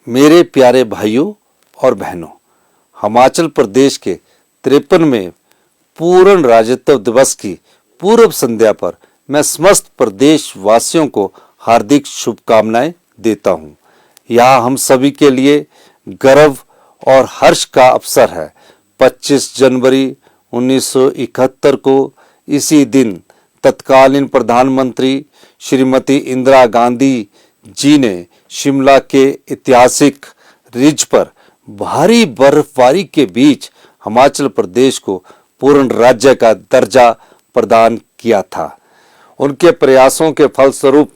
मेरे प्यारे भाइयों और बहनों, हिमाचल प्रदेश के 53वें पूर्ण राज्यत्व दिवस की पूर्व संध्या पर मैं समस्त प्रदेश वासियों को हार्दिक शुभकामनाएं देता हूं। यह हम सभी के लिए गर्व और हर्ष का अवसर है। 25 जनवरी 1971 को इसी दिन तत्कालीन प्रधानमंत्री श्रीमती इंदिरा गांधी जी ने शिमला के ऐतिहासिक रिज पर भारी बर्फबारी के बीच हिमाचल प्रदेश को पूर्ण राज्य का दर्जा प्रदान किया था। उनके प्रयासों के फलस्वरूप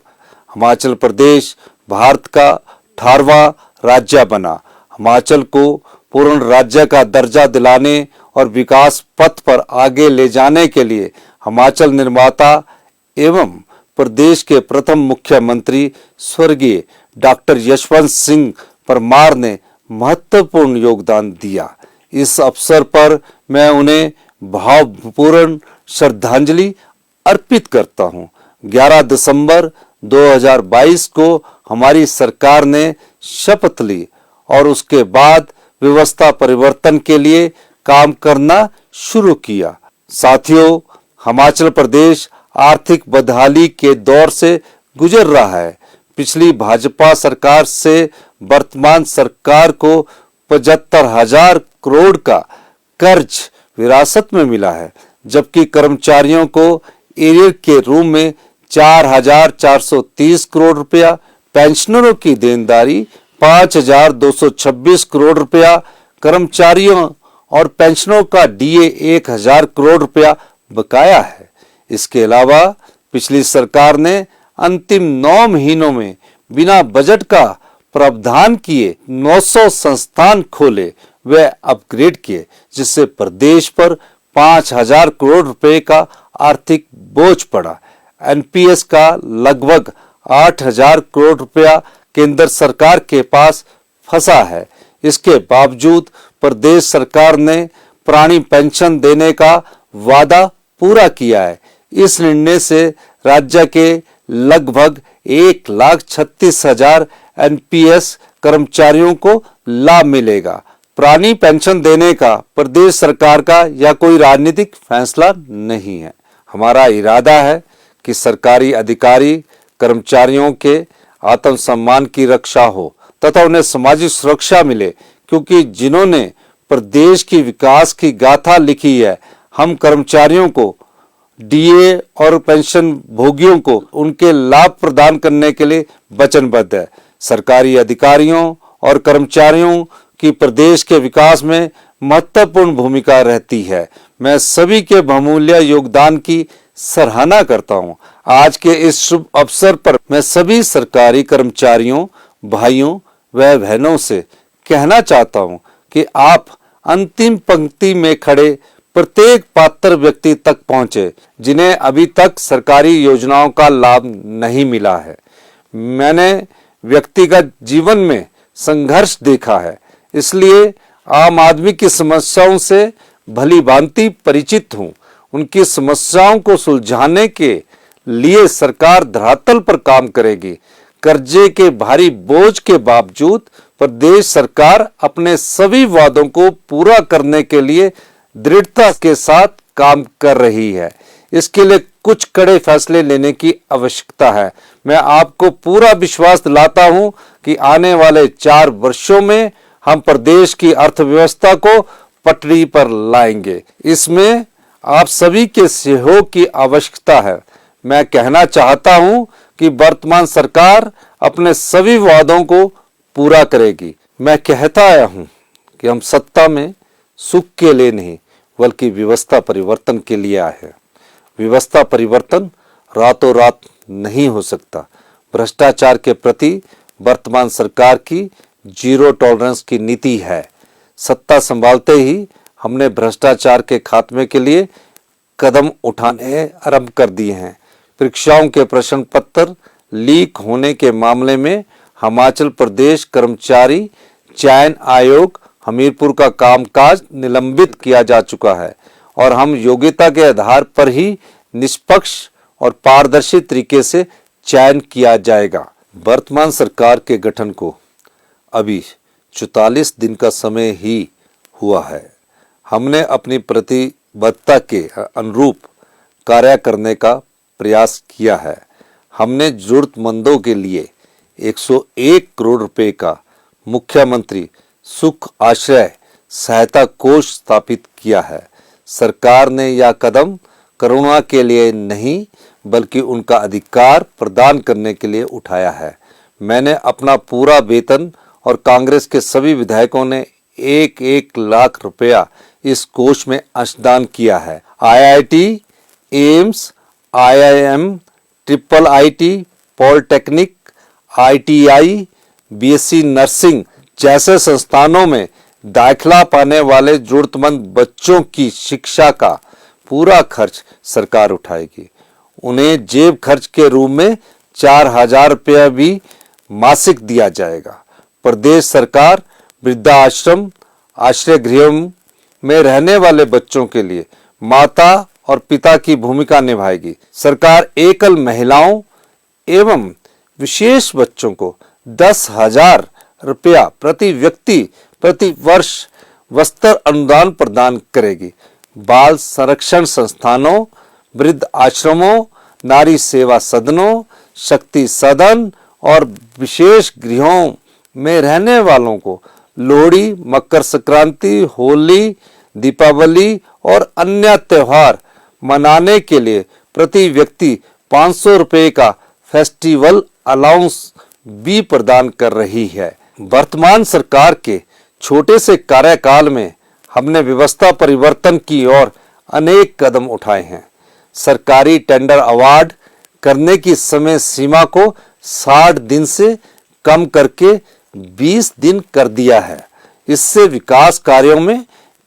हिमाचल प्रदेश भारत का 18वां राज्य बना। हिमाचल को पूर्ण राज्य का दर्जा दिलाने और विकास पथ पर आगे ले जाने के लिए हिमाचल निर्माता एवं प्रदेश के प्रथम मुख्यमंत्री स्वर्गीय डॉक्टर यशवंत सिंह परमार ने महत्वपूर्ण योगदान दिया। इस अवसर पर मैं उन्हें भावपूर्ण श्रद्धांजलि अर्पित करता हूं। 11 दिसंबर 2022 को हमारी सरकार ने शपथ ली और उसके बाद व्यवस्था परिवर्तन के लिए काम करना शुरू किया। साथियों, हिमाचल प्रदेश आर्थिक बदहाली के दौर से गुजर रहा है। पिछली भाजपा सरकार से वर्तमान सरकार को 75,000 करोड़ का कर्ज विरासत में मिला है, जबकि कर्मचारियों को एरियर के रूप में 4,430 करोड़ रुपया, पेंशनरों की देनदारी 5,226 करोड़ रुपया, कर्मचारियों और पेंशनों का डीए 1,000 करोड़ रुपया बकाया है। इसके अलावा पिछली सरकार ने अंतिम 9 महीनों में बिना बजट का प्रावधान किए 900 संस्थान खोले व अपग्रेड किए, जिससे प्रदेश पर 5,000 करोड़ रुपए का आर्थिक बोझ पड़ा। एनपीएस का लगभग 8,000 करोड़ रुपया केंद्र सरकार के पास फंसा है। इसके बावजूद प्रदेश सरकार ने पुरानी पेंशन देने का वादा पूरा किया है। इस निर्णय से राज्य के लगभग 1,36,000 एनपीएस कर्मचारियों को लाभ मिलेगा। पुरानी पेंशन देने का प्रदेश सरकार का यह कोई राजनीतिक फैसला नहीं है। हमारा इरादा है कि सरकारी अधिकारी कर्मचारियों के आत्मसम्मान की रक्षा हो तथा उन्हें सामाजिक सुरक्षा मिले, क्योंकि जिन्होंने प्रदेश की विकास की गाथा लिखी है, हम कर्मचारियों को, डीए और पेंशन भोगियों को उनके लाभ प्रदान करने के लिए वचनबद्ध है। सरकारी अधिकारियों और कर्मचारियों की प्रदेश के विकास में महत्वपूर्ण भूमिका रहती है। मैं सभी के बहुमूल्य योगदान की सराहना करता हूं। आज के इस शुभ अवसर पर मैं सभी सरकारी कर्मचारियों, भाइयों व बहनों से कहना चाहता हूं कि आप अंतिम पंक्ति में खड़े प्रत्येक पात्र व्यक्ति तक पहुंचे जिन्हें अभी तक सरकारी योजनाओं का लाभ नहीं मिला है। मैंने व्यक्तिगत जीवन में संघर्ष देखा है, इसलिए आम आदमी की समस्याओं से भली भांति परिचित हूं। उनकी समस्याओं को सुलझाने के लिए सरकार धरातल पर काम करेगी। कर्जे के भारी बोझ के बावजूद प्रदेश सरकार अपने सभी वादों को पूरा करने के लिए दृढ़ता के साथ काम कर रही है। इसके लिए कुछ कड़े फैसले लेने की आवश्यकता है। मैं आपको पूरा विश्वास दिलाता हूं कि आने वाले 4 वर्षों में हम प्रदेश की अर्थव्यवस्था को पटरी पर लाएंगे। इसमें आप सभी के सहयोग की आवश्यकता है। मैं कहना चाहता हूं कि वर्तमान सरकार अपने सभी वादों को पूरा करेगी। मैं कहता आया हूं कि हम सत्ता में सुख के लिए नहीं बल्कि व्यवस्था परिवर्तन के लिए आए हैं। व्यवस्था परिवर्तन रातों रात नहीं हो सकता। भ्रष्टाचार के प्रति वर्तमान सरकार की जीरो टॉलरेंस की नीति है। सत्ता संभालते ही हमने भ्रष्टाचार के खात्मे के लिए कदम उठाने आरंभ कर दिए हैं। परीक्षाओं के प्रश्न पत्र लीक होने के मामले में हिमाचल प्रदेश कर्मचारी चयन आयोग हमीरपुर का कामकाज निलंबित किया जा चुका है और हम योग्यता के आधार पर ही निष्पक्ष और पारदर्शी तरीके से चयन किया जाएगा। वर्तमान सरकार के गठन को अभी 44 दिन का समय ही हुआ है। हमने अपनी प्रतिबद्धता के अनुरूप कार्य करने का प्रयास किया है। हमने जरूरतमंदों के लिए 101 करोड़ रुपए का मुख्यमंत्री सुख आश्रय सहायता कोष स्थापित किया है। सरकार ने यह कदम करुणा के लिए नहीं बल्कि उनका अधिकार प्रदान करने के लिए उठाया है। मैंने अपना पूरा वेतन और कांग्रेस के सभी विधायकों ने 1-1 लाख रुपया इस कोष में अंशदान किया है। IIT, AIIMS, IIM, IIIT, polytechnic, ITI, BSc nursing जैसे संस्थानों में दाखिला पाने वाले जरूरतमंद बच्चों की शिक्षा का पूरा खर्च सरकार उठाएगी। उन्हें जेब खर्च के रूप में 4,000 रुपया भी मासिक दिया जाएगा। प्रदेश सरकार वृद्धाश्रम, आश्रय गृह में रहने वाले बच्चों के लिए माता और पिता की भूमिका निभाएगी। सरकार एकल महिलाओं एवं विशेष बच्चों को 10,000 रुपया प्रति व्यक्ति प्रति वर्ष वस्त्र अनुदान प्रदान करेगी। बाल संरक्षण संस्थानों, वृद्ध आश्रमों, नारी सेवा सदनों, शक्ति सदन और विशेष गृहों में रहने वालों को लोहड़ी, मकर संक्रांति, होली, दीपावली और अन्य त्योहार मनाने के लिए प्रति व्यक्ति 500 रुपये का फेस्टिवल अलाउंस भी प्रदान कर रही है। वर्तमान सरकार के छोटे से कार्यकाल में हमने व्यवस्था परिवर्तन की ओर अनेक कदम उठाए हैं। सरकारी टेंडर अवार्ड करने की समय सीमा को 60 दिन से कम करके 20 दिन कर दिया है। इससे विकास कार्यों में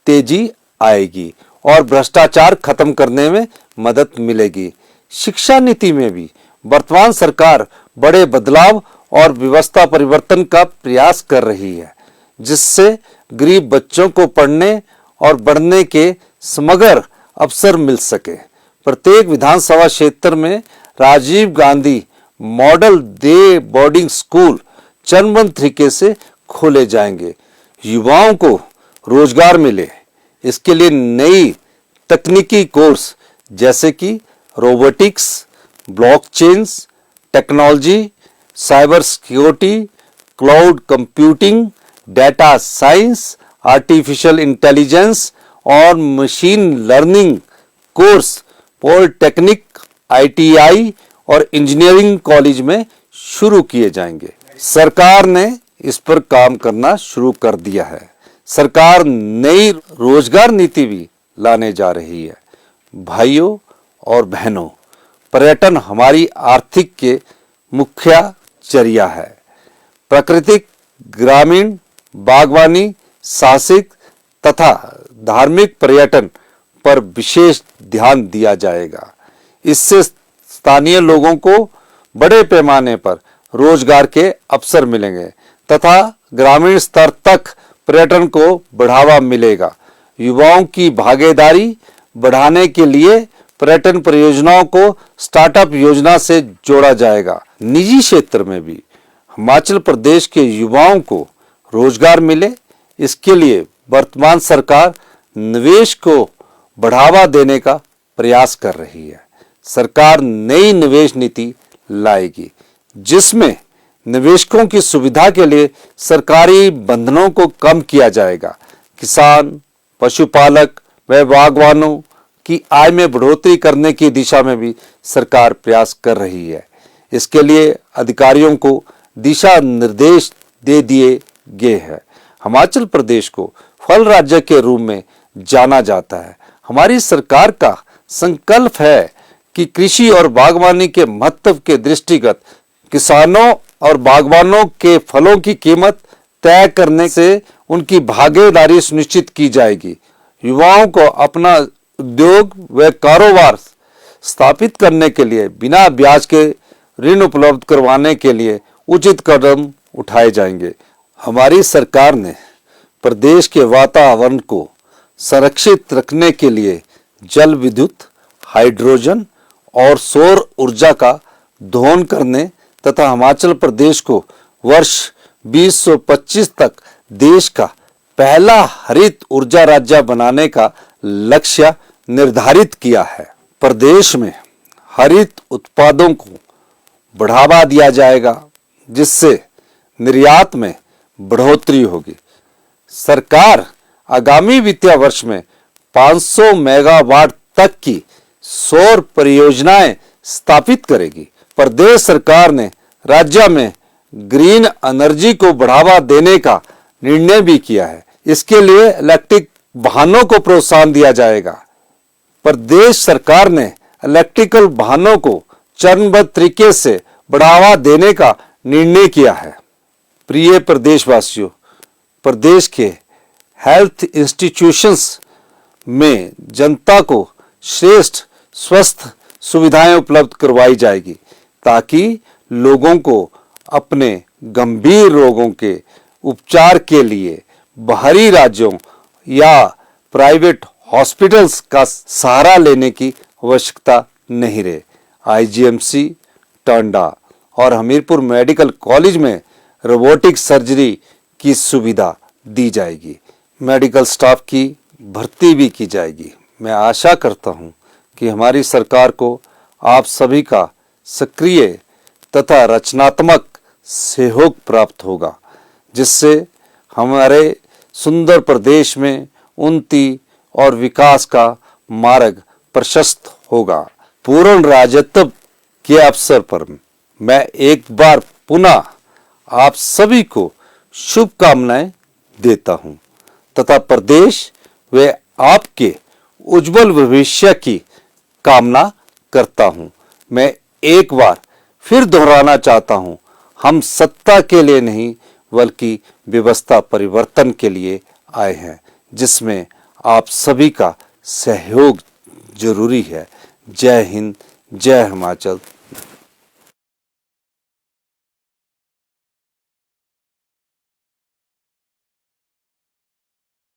तेजी आएगी और भ्रष्टाचार खत्म करने में मदद मिलेगी। शिक्षा नीति में भी वर्तमान सरकार बड़े बदलाव और व्यवस्था परिवर्तन का प्रयास कर रही है, जिससे गरीब बच्चों को पढ़ने और बढ़ने के समग्र अवसर मिल सके। प्रत्येक विधानसभा क्षेत्र में Rajiv Gandhi model day boarding school चरणबद्ध तरीके से खोले जाएंगे। युवाओं को रोजगार मिले, इसके लिए नई तकनीकी कोर्स जैसे कि robotics, blockchain technology, cyber security, cloud computing, data science, artificial intelligence और machine learning course polytechnic, ITI और इंजीनियरिंग कॉलेज में शुरू किए जाएंगे। सरकार ने इस पर काम करना शुरू कर दिया है। सरकार नई रोजगार नीति भी लाने जा रही है। भाइयों और बहनों, पर्यटन हमारी आर्थिक के मुख्य जरिया है। प्राकृतिक, ग्रामीण, बागवानी, साहसिक तथा धार्मिक पर्यटन पर विशेष ध्यान दिया जाएगा। इससे स्थानीय लोगों को बड़े पैमाने पर रोजगार के अवसर मिलेंगे तथा ग्रामीण स्तर तक पर्यटन को बढ़ावा मिलेगा। युवाओं की भागीदारी बढ़ाने के लिए पर्यटन परियोजनाओं को स्टार्टअप योजना से जोड़ा जाएगा। निजी क्षेत्र में भी हिमाचल प्रदेश के युवाओं को रोजगार मिले, इसके लिए वर्तमान सरकार निवेश को बढ़ावा देने का प्रयास कर रही है। सरकार नई निवेश नीति लाएगी, जिसमें निवेशकों की सुविधा के लिए सरकारी बंधनों को कम किया जाएगा। किसान, पशुपालक व बागवानों की आय में बढ़ोतरी करने की दिशा में भी सरकार प्रयास कर रही है। इसके लिए अधिकारियों को दिशा निर्देश दे दिए गए हैं। हिमाचल प्रदेश को फल राज्य के रूप में जाना जाता है। हमारी सरकार का संकल्प है कि कृषि और बागवानी के महत्व के दृष्टिगत किसानों और बागवानों के फलों की कीमत तय करने से उनकी भागीदारी सुनिश्चित की जाएगी। युवाओं को अपना उद्योग व कारोबार स्थापित करने के लिए बिना ब्याज के ऋण उपलब्ध करवाने के लिए उचित कदम उठाए जाएंगे। हमारी सरकार ने प्रदेश के वातावरण को संरक्षित रखने के लिए जल विद्युत, हाइड्रोजन और सौर ऊर्जा का दोहन करने तथा हिमाचल प्रदेश को वर्ष 2025 तक देश का पहला हरित ऊर्जा राज्य बनाने का लक्ष्य निर्धारित किया है। प्रदेश में हरित उत्पादों को बढ़ावा दिया जाएगा, जिससे निर्यात में बढ़ोतरी होगी। सरकार आगामी वित्तीय वर्ष में 500 मेगावाट तक की सौर परियोजनाएं स्थापित करेगी। प्रदेश सरकार ने राज्य में ग्रीन एनर्जी को बढ़ावा देने का निर्णय भी किया है। इसके लिए इलेक्ट्रिक वाहनों को प्रोत्साहन दिया जाएगा। प्रदेश सरकार ने इलेक्ट्रिकल वाहनों को चरणबद्ध तरीके से बढ़ावा देने का निर्णय किया है। प्रिय प्रदेशवासियों, प्रदेश के हेल्थ इंस्टीट्यूशंस में जनता को श्रेष्ठ स्वास्थ्य सुविधाएं उपलब्ध करवाई जाएगी, ताकि लोगों को अपने गंभीर रोगों के उपचार के लिए बाहरी राज्यों या प्राइवेट हॉस्पिटल्स का सहारा लेने की आवश्यकता नहीं रहे। आईजीएमसी, टांडा और हमीरपुर मेडिकल कॉलेज में रोबोटिक सर्जरी की सुविधा दी जाएगी। मेडिकल स्टाफ की भर्ती भी की जाएगी। मैं आशा करता हूं कि हमारी सरकार को आप सभी का सक्रिय तथा रचनात्मक सहयोग प्राप्त होगा, जिससे हमारे सुंदर प्रदेश में उन्नति और विकास का मार्ग प्रशस्त होगा। पूर्ण राज्यत्व के अवसर पर मैं एक बार पुनः आप सभी को शुभकामनाएं देता हूं तथा प्रदेश व आपके उज्जवल भविष्य की कामना करता हूं। मैं एक बार फिर दोहराना चाहता हूं, हम सत्ता के लिए नहीं बल्कि व्यवस्था परिवर्तन के लिए आए हैं, जिसमें आप सभी का सहयोग जरूरी है। जय हिंद, जय हिमाचल।